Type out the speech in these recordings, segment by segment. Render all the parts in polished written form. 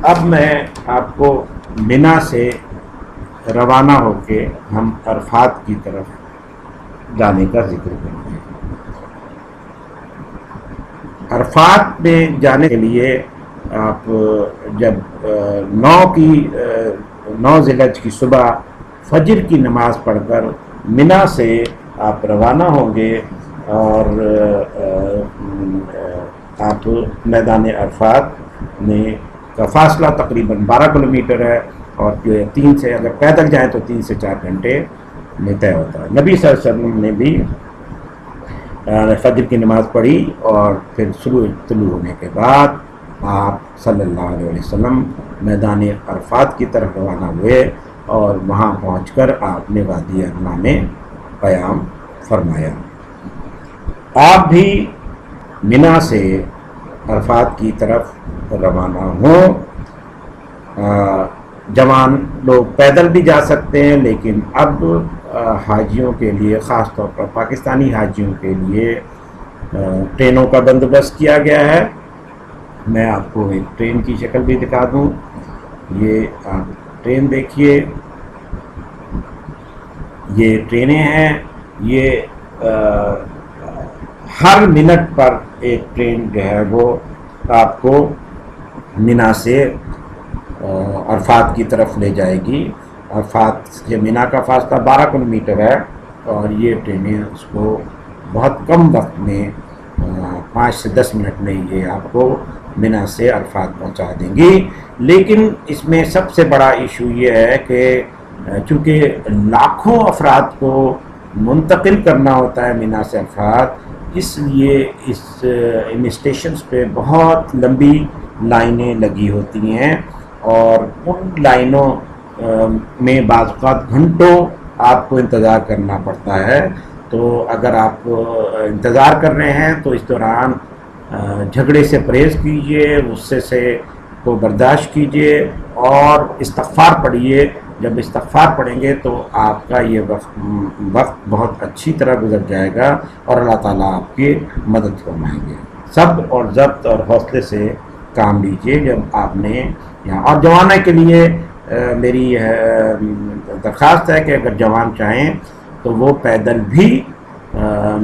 اب میں آپ کو منا سے روانہ ہو کے ہم عرفات کی طرف جانے کا ذکر کریں گے۔ عرفات میں جانے کے لیے آپ جب 9 ذی الحجہ کی صبح فجر کی نماز پڑھ کر منا سے آپ روانہ ہوں گے اور آپ میدان عرفات میں کا فاصلہ تقریباً 12 کلومیٹر ہے، اور جو 3 سے اگر پیدل جائیں تو 3 سے 4 گھنٹے میں طے ہوتا ہے۔ نبی صلی اللہ علیہ وسلم نے بھی فجر کی نماز پڑھی اور پھر سورج طلوع ہونے کے بعد آپ صلی اللہ علیہ وسلم میدان عرفات کی طرف روانہ ہوئے، اور وہاں پہنچ کر آپ نے وادی ارنا میں قیام فرمایا۔ آپ بھی منا سے عرفات کی طرف روانہ ہوں۔ جوان لوگ پیدل بھی جا سکتے ہیں، لیکن اب حاجیوں کے لیے، خاص طور پر پاکستانی حاجیوں کے لیے ٹرینوں کا بندوبست کیا گیا ہے۔ میں آپ کو ایک ٹرین کی شکل بھی دکھا دوں۔ یہ آپ ٹرین دیکھیے، یہ ٹرینیں ہیں۔ یہ ہر منٹ پر ایک ٹرین جو ہے وہ آپ کو منا سے عرفات کی طرف لے جائے گی۔ عرفات سے منا کا فاصلہ 12 کلومیٹر ہے، اور یہ ٹرینیں اس کو بہت کم وقت میں 5 سے 10 منٹ میں یہ آپ کو منا سے عرفات پہنچا دیں گی۔ لیکن اس میں سب سے بڑا ایشو یہ ہے کہ چونکہ لاکھوں افراد کو منتقل کرنا ہوتا ہے منا سے عرفات، اس لیے ان اسٹیشنز پہ بہت لمبی لائنیں لگی ہوتی ہیں، اور ان لائنوں میں بعض اوقات گھنٹوں آپ کو انتظار کرنا پڑتا ہے۔ تو اگر آپ انتظار کر رہے ہیں تو اس دوران جھگڑے سے پرہیز کیجیے، غصے سے کو برداشت کیجیے، اور استغفار پڑھیے۔ جب استغفار پڑھیں گے تو آپ کا یہ وقت بہت اچھی طرح گزر جائے گا، اور اللہ تعالیٰ آپ کی مدد فرمائیں گے۔ صبر اور ضبط اور حوصلے سے کام لیجیے جب آپ نے یہاں۔ اور جوانوں کے لیے میری درخواست ہے کہ اگر جوان چاہیں تو وہ پیدل بھی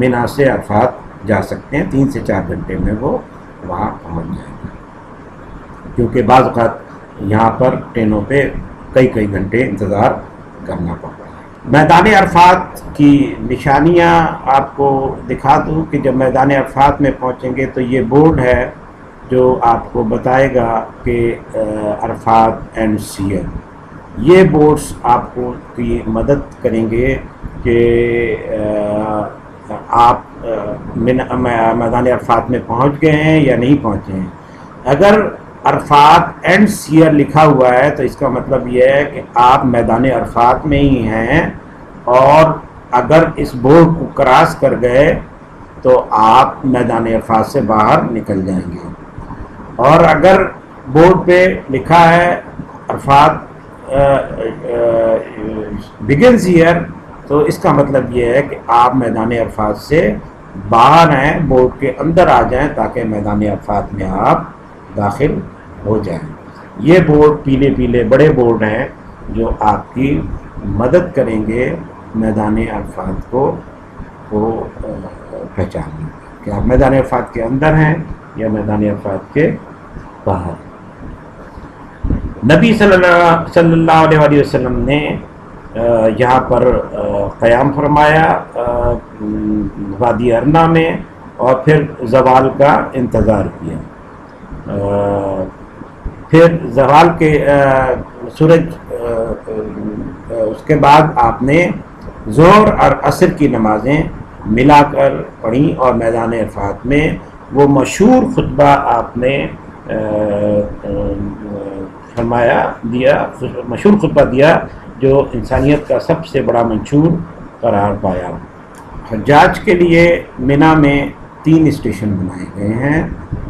منا سے عرفات جا سکتے ہیں۔ 3 سے 4 گھنٹے میں وہ وہاں پہنچ جائیں گے، کیونکہ بعض اوقات یہاں پر ٹرینوں پہ کئی گھنٹے انتظار کرنا پڑتا ہے۔ میدان عرفات کی نشانیاں آپ کو دکھا دوں کہ جب میدان عرفات میں پہنچیں گے تو یہ بورڈ ہے جو آپ کو بتائے گا کہ عرفات اینڈ ہیئر۔ یہ بورڈز آپ کو کی مدد کریں گے کہ آپ میدان عرفات میں پہنچ گئے ہیں یا نہیں پہنچے ہیں۔ اگر عرفات اینڈ ہیئر لکھا ہوا ہے تو اس کا مطلب یہ ہے کہ آپ میدان عرفات میں ہی ہیں، اور اگر اس بورڈ کو کراس کر گئے تو آپ میدان عرفات سے باہر نکل جائیں گے۔ اور اگر بورڈ پہ لکھا ہے عرفات بگنز ہیئر تو اس کا مطلب یہ ہے کہ آپ میدان عرفات سے باہر ہیں، بورڈ کے اندر آ جائیں تاکہ میدان عرفات میں آپ داخل ہو جائیں۔ یہ بورڈ پیلے بڑے بورڈ ہیں جو آپ کی مدد کریں گے میدان عرفات کو پہچاننے کہ آپ میدان عرفات کے اندر ہیں یا میدان عرفات کے باہر۔ نبی صلی اللہ علیہ وسلم نے یہاں پر قیام فرمایا وادی ارنا میں، اور پھر زوال کا انتظار کیا۔ پھر زوال کے سورج اس کے بعد آپ نے ظہر اور عصر کی نمازیں ملا کر پڑھیں، اور میدان عرفات میں وہ مشہور خطبہ آپ نے مشہور خطبہ دیا جو انسانیت کا سب سے بڑا منشور قرار پایا۔ حجاج کے لیے منا میں 3 اسٹیشن بنائے گئے ہیں،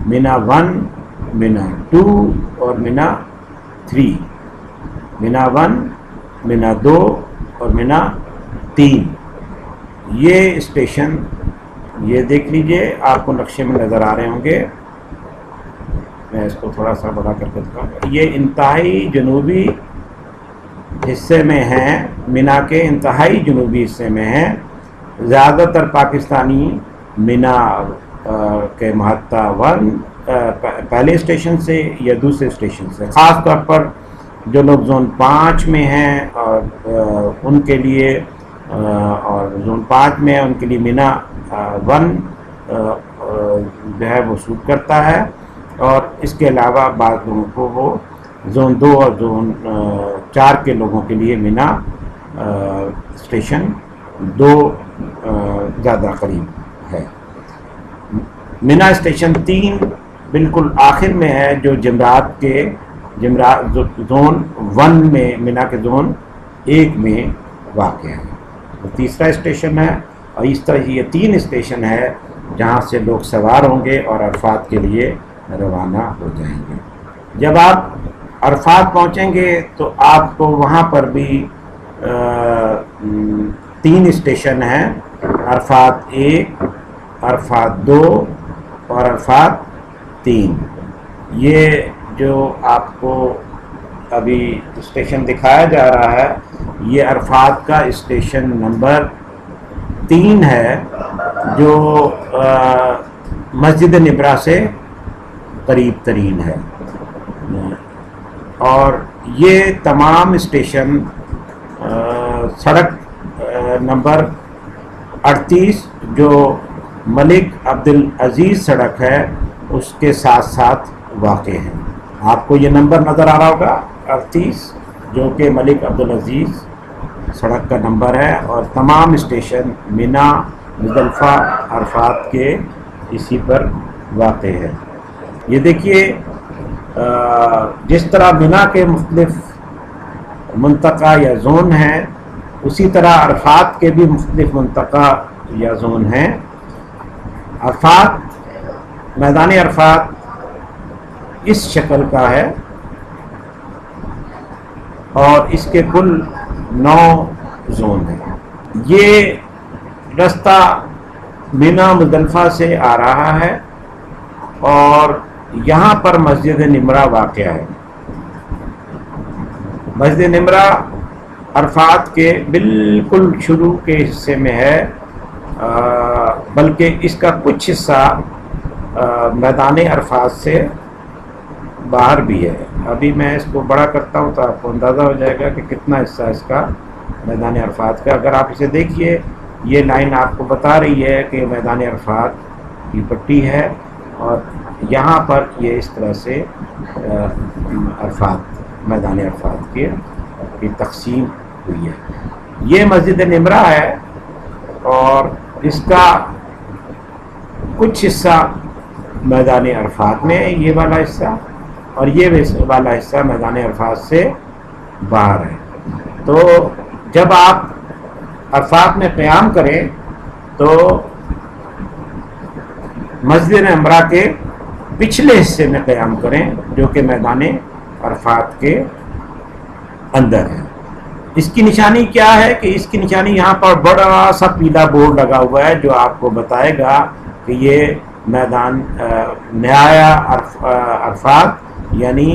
منا 1، منا 2 اور منا 3۔ منا 1، منا 2 اور منا 3۔ یہ اسٹیشن یہ دیکھ لیجئے، آپ کو نقشے میں نظر آ رہے ہوں گے۔ میں اس کو تھوڑا سا بڑا کر کے دکھاؤں. یہ انتہائی جنوبی حصے میں ہیں، مینا کے انتہائی جنوبی حصے میں ہیں. زیادہ تر پاکستانی مینا کے مہتا 1 پہلے اسٹیشن سے یا دوسرے اسٹیشن سے، خاص طور پر جو لوگ زون 5 میں ہیں اور ان کے لیے اور زون 5 میں ان کے لیے مینا 1 جو ہے وہ سوٹ کرتا ہے. اور اس کے علاوہ بعض لوگوں کو وہ زون 2 اور زون 4 کے لوگوں کے لیے مینا اسٹیشن 2 زیادہ قریب ہے. مینا اسٹیشن 3 بالکل آخر میں ہے، جو جمرات زون 1 میں، مینا کے زون 1 میں واقع ہے. وہ تیسرا اسٹیشن ہے. اور اس طرح یہ 3 اسٹیشن ہے جہاں سے لوگ سوار ہوں گے اور عرفات کے لیے روانہ ہو جائیں گے. جب آپ عرفات پہنچیں گے تو آپ کو وہاں پر بھی 3 اسٹیشن ہیں، عرفات 1، عرفات 2 اور عرفات 3. یہ جو آپ کو ابھی اسٹیشن دکھایا جا رہا ہے یہ عرفات کا اسٹیشن نمبر 3 ہے، جو مسجد نبرہ سے قریب ترین ہے. اور یہ تمام اسٹیشن سڑک نمبر 38 جو ملک عبدالعزیز سڑک ہے اس کے ساتھ ساتھ واقع ہیں. آپ کو یہ نمبر نظر آ رہا ہوگا 38، جو کہ ملک عبدالعزیز سڑک کا نمبر ہے. اور تمام اسٹیشن مینا، مزدلفہ، عرفات کے اسی پر واقع ہے. یہ دیکھیے جس طرح مینا کے مختلف منطقہ یا زون ہیں، اسی طرح عرفات کے بھی مختلف منطقہ یا زون ہیں. عرفات، میدان عرفات اس شکل کا ہے اور اس کے کل 9 زون ہیں. یہ رستہ مینا مزدلفہ سے آ رہا ہے اور یہاں پر مسجد نمرہ واقع ہے. مسجد نمرہ عرفات کے بالکل شروع کے حصے میں ہے، بلکہ اس کا کچھ حصہ میدان عرفات سے باہر بھی ہے. ابھی میں اس کو بڑا کرتا ہوں تو آپ کو اندازہ ہو جائے گا کہ کتنا حصہ اس کا میدان عرفات کا. اگر آپ اسے دیکھیے، یہ لائن آپ کو بتا رہی ہے کہ میدان عرفات کی پٹی ہے اور یہاں پر یہ اس طرح سے عرفات، میدان عرفات کی تقسیم ہوئی ہے. یہ مسجد نمرہ ہے اور اس کا کچھ حصہ میدان عرفات میں ہے، یہ والا حصہ، اور یہ والا حصہ میدان عرفات سے باہر ہے. تو جب آپ عرفات میں قیام کریں تو مسجد نمرہ کے پچھلے حصے میں قیام کریں جو کہ میدان عرفات کے اندر ہے. اس کی نشانی کیا ہے کہ اس کی نشانی یہاں پر بڑا سا پیلا بورڈ لگا ہوا ہے جو آپ کو بتائے گا کہ یہ میدان نہایا عرفات، یعنی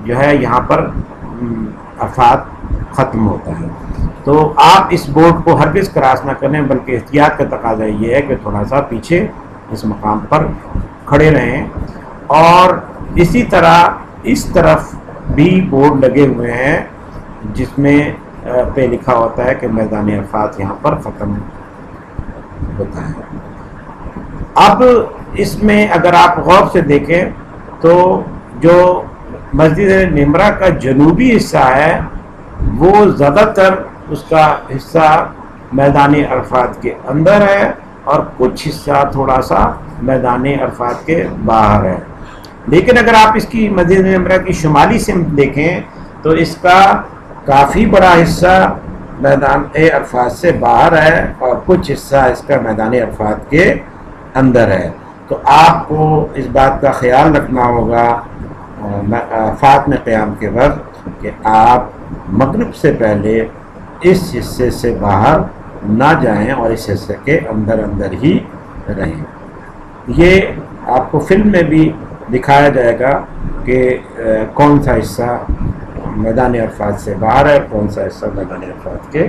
جو ہے یہاں پر عرفات ختم ہوتا ہے. تو آپ اس بورڈ کو ہرگز کراس نہ کریں، بلکہ احتیاط کا تقاضا یہ ہے کہ تھوڑا سا پیچھے اس مقام پر کھڑے رہیں. اور اسی طرح اس طرف بھی بورڈ لگے ہوئے ہیں جس میں پہ لکھا ہوتا ہے کہ میدان عرفات یہاں پر ختم ہوتا ہے. اب اس میں اگر آپ غور سے دیکھیں تو جو مسجد نمرہ کا جنوبی حصہ ہے وہ زیادہ تر اس کا حصہ میدان عرفات کے اندر ہے اور کچھ حصہ تھوڑا سا میدان عرفات کے باہر ہے. لیکن اگر آپ اس کی مسجد نمرہ کی شمالی سمت دیکھیں تو اس کا کافی بڑا حصہ میدان عرفات سے باہر ہے اور کچھ حصہ اس کا میدان عرفات کے اندر ہے. تو آپ کو اس بات کا خیال رکھنا ہوگا عرفات میں قیام کے وقت کہ آپ مغرب سے پہلے اس حصے سے باہر نہ جائیں اور اس حصے کے اندر ہی رہیں. یہ آپ کو فلم میں بھی دکھایا جائے گا کہ کون سا حصہ میدان عرفات سے باہر ہے، کون سا حصہ میدان عرفات کے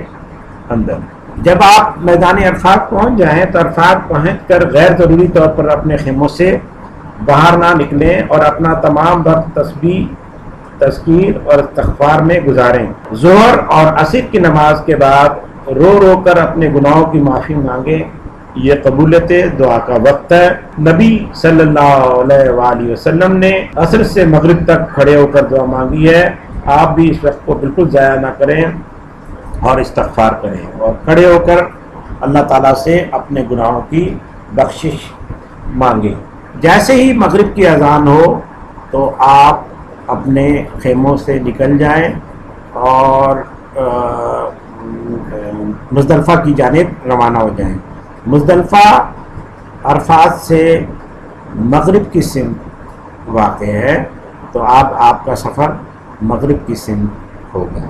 اندر۔ جب آپ میدان عرفات پہنچ جائیں تو عرفات پہنچ کر غیر ضروری طور پر اپنے خیموں سے باہر نہ نکلیں اور اپنا تمام وقت تسبیح، تذکیر اور استغفار میں گزاریں۔ ظہر اور عصر کی نماز کے بعد رو رو کر اپنے گناہوں کی معافی مانگیں، یہ قبولیت دعا کا وقت ہے۔ نبی صلی اللہ علیہ وآلہ وسلم نے عصر سے مغرب تک کھڑے ہو کر دعا مانگی ہے، آپ بھی اس وقت کو بالکل ضائع نہ کریں اور استغفار کریں اور کھڑے ہو کر اللہ تعالیٰ سے اپنے گناہوں کی بخشش مانگیں۔ جیسے ہی مغرب کی اذان ہو تو آپ اپنے خیموں سے نکل جائیں اور مزدلفہ کی جانب روانہ ہو جائیں۔ مزدلفہ عرفات سے مغرب کی سمت واقع ہے، تو آپ کا سفر مغرب کی سمت ہوگا۔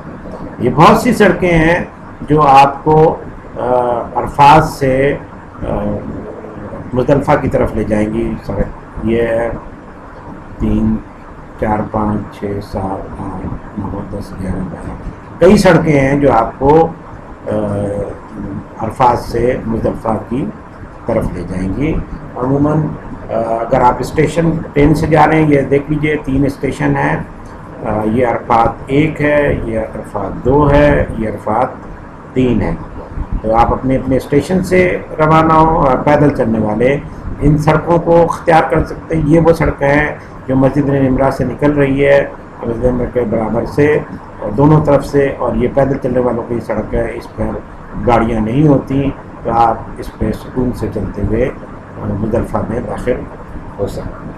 یہ بہت سی سڑکیں ہیں جو آپ کو عرفات سے مزدلفہ کی طرف لے جائیں گی۔ سڑک یہ 3 4 5 6 7 8 9 10 11 12 کئی سڑکیں ہیں جو آپ کو عرفات سے مزدلفہ کی طرف لے جائیں گی۔ عموماً اگر آپ اسٹیشن ٹرین سے جا رہے ہیں، یہ دیکھ لیجئے 3 اسٹیشن ہیں، یہ عرفات 1 ہے، یہ عرفات 2 ہے، یہ عرفات 3 ہے۔ تو آپ اپنے اپنے اسٹیشن سے روانہ ہوں، اور پیدل چلنے والے ان سڑکوں کو اختیار کر سکتے ہیں۔ یہ وہ سڑکیں ہیں جو مسجد نمرہ سے نکل رہی ہے، مسجد نمرہ کے برابر سے اور دونوں طرف سے، اور یہ پیدل چلنے والوں کی سڑک ہے، اس پر گاڑیاں نہیں ہوتی، تو آپ اس پہ سکون سے چلتے ہوئے مزدلفہ میں داخل ہو سکتے ہیں۔